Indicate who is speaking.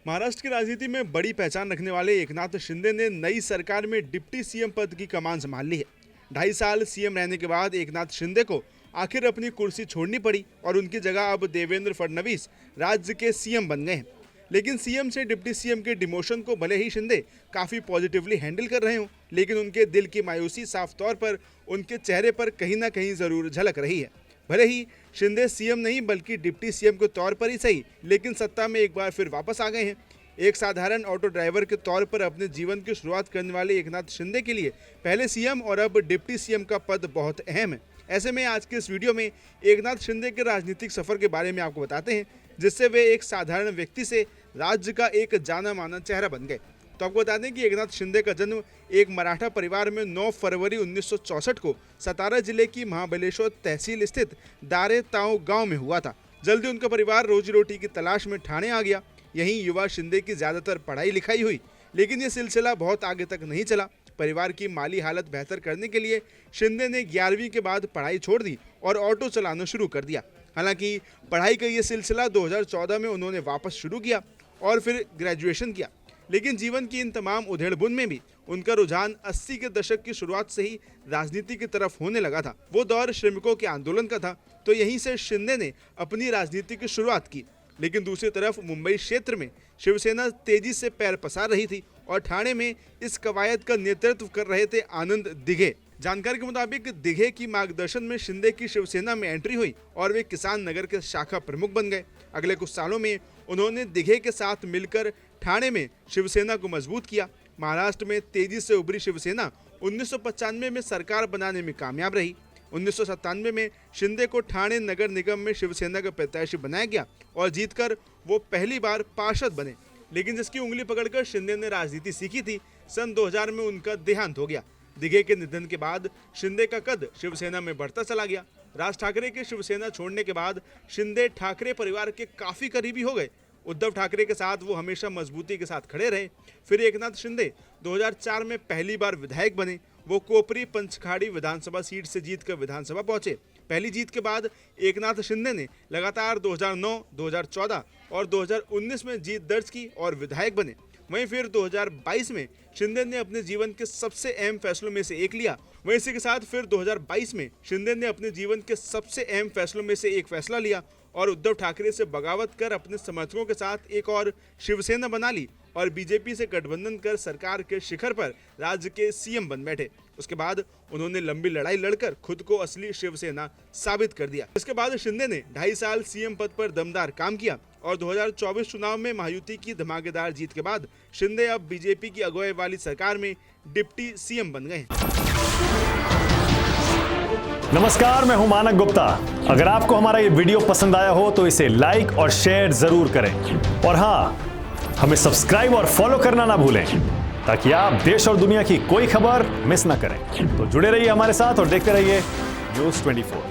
Speaker 1: महाराष्ट्र की राजनीति में बड़ी पहचान रखने वाले एकनाथ शिंदे ने नई सरकार में डिप्टी सीएम पद की कमान संभाल ली है। 2.5 साल सीएम रहने के बाद एकनाथ शिंदे को आखिर अपनी कुर्सी छोड़नी पड़ी और उनकी जगह अब देवेंद्र फडणवीस राज्य के सीएम बन गए हैं। लेकिन सीएम से डिप्टी सीएम के डिमोशन को भले ही शिंदे काफ़ी पॉजिटिवली हैंडल कर रहे हों, लेकिन उनके दिल की मायूसी साफ तौर पर उनके चेहरे पर कहीं ना कहीं ज़रूर झलक रही है। भले ही शिंदे सीएम नहीं बल्कि डिप्टी सीएम के तौर पर ही सही, लेकिन सत्ता में एक बार फिर वापस आ गए हैं। एक साधारण ऑटो ड्राइवर के तौर पर अपने जीवन की शुरुआत करने वाले एकनाथ शिंदे के लिए पहले सीएम और अब डिप्टी सीएम का पद बहुत अहम है। ऐसे में आज के इस वीडियो में एकनाथ शिंदे के राजनीतिक सफर के बारे में आपको बताते हैं, जिससे वे एक साधारण व्यक्ति से राज्य का एक जाना माना चेहरा बन गए। तो आपको बता दें कि एकनाथ शिंदे का जन्म एक मराठा परिवार में 9 फरवरी 1964 को सतारा जिले की महाबलेश्वर तहसील स्थित दारे ताऊ गांव में हुआ था। जल्दी उनका परिवार रोजी रोटी की तलाश में ठाणे आ गया। यहीं युवा शिंदे की ज़्यादातर पढ़ाई लिखाई हुई, लेकिन ये सिलसिला बहुत आगे तक नहीं चला। परिवार की माली हालत बेहतर करने के लिए शिंदे ने 11वीं के बाद पढ़ाई छोड़ दी और ऑटो चलाना शुरू कर दिया। हालांकि पढ़ाई का ये सिलसिला 2014 में उन्होंने वापस शुरू किया और फिर ग्रेजुएशन किया। लेकिन जीवन की इन तमाम उधेड़-बुन में भी उनका रुझान 80 के दशक की शुरुआत से ही राजनीति की तरफ होने लगा था। वो दौर श्रमिकों के आंदोलन का था, तो यहीं से शिंदे ने अपनी राजनीति की शुरुआत की। लेकिन दूसरी तरफ मुंबई क्षेत्र में शिवसेना तेजी से पैर पसार रही थी और ठाणे में इस कवायद का नेतृत्व कर रहे थे आनंद दिघे। जानकारी के मुताबिक दिघे की मार्गदर्शन में शिंदे की शिवसेना में एंट्री हुई और वे किसान नगर के शाखा प्रमुख बन गए। अगले कुछ सालों में उन्होंने दिघे के साथ मिलकर ठाणे में शिवसेना को मजबूत किया। महाराष्ट्र में तेजी से उभरी शिवसेना 1995 में सरकार बनाने में कामयाब रही। 1997 में शिंदे को ठाणे नगर निगम में शिवसेना का प्रत्याशी बनाया गया और जीतकर वो पहली बार पार्षद बने। लेकिन जिसकी उंगली पकड़कर शिंदे ने राजनीति सीखी थी, सन 2000 में उनका देहांत हो गया। दिघे के निधन के बाद शिंदे का कद शिवसेना में बढ़ता चला गया। राज ठाकरे के शिवसेना छोड़ने के बाद शिंदे ठाकरे परिवार के काफी करीबी हो गए। उद्धव ठाकरे के साथ वो हमेशा मजबूती के साथ खड़े रहे। फिर एकनाथ शिंदे 2004 में पहली बार विधायक बने। वो कोपरी पंचखाड़ी विधानसभा सीट से जीतकर विधानसभा पहुंचे। पहली जीत के बाद एकनाथ शिंदे ने लगातार 2009, 2014 और 2019 में जीत दर्ज की और विधायक बने। वहीं फिर 2022 में शिंदे ने अपने जीवन के सबसे अहम फैसलों में से एक लिया। वहीं इसी के साथ फिर 2022 में शिंदे ने अपने जीवन के सबसे अहम फैसलों में से एक फैसला लिया और उद्धव ठाकरे से बगावत कर अपने समर्थकों के साथ एक और शिवसेना बना ली और बीजेपी से गठबंधन कर सरकार के शिखर पर राज्य के सीएम बन बैठे। उसके बाद उन्होंने लंबी लड़ाई लड़कर खुद को असली शिवसेना साबित कर दिया। इसके बाद शिंदे ने 2.5 साल सीएम पद पर दमदार काम किया और 2024 चुनाव में महायुति की धमाकेदार जीत के बाद शिंदे अब बीजेपी की अगुवाई वाली सरकार में डिप्टी सीएम बन गए हैं।
Speaker 2: नमस्कार, मैं हूं मानक गुप्ता। अगर आपको हमारा ये वीडियो पसंद आया हो तो इसे लाइक और शेयर जरूर करें और हाँ, हमें सब्सक्राइब और फॉलो करना ना भूलें ताकि आप देश और दुनिया की कोई खबर मिस ना करें। तो जुड़े रहिए हमारे साथ और देखते रहिए न्यूज़ 24।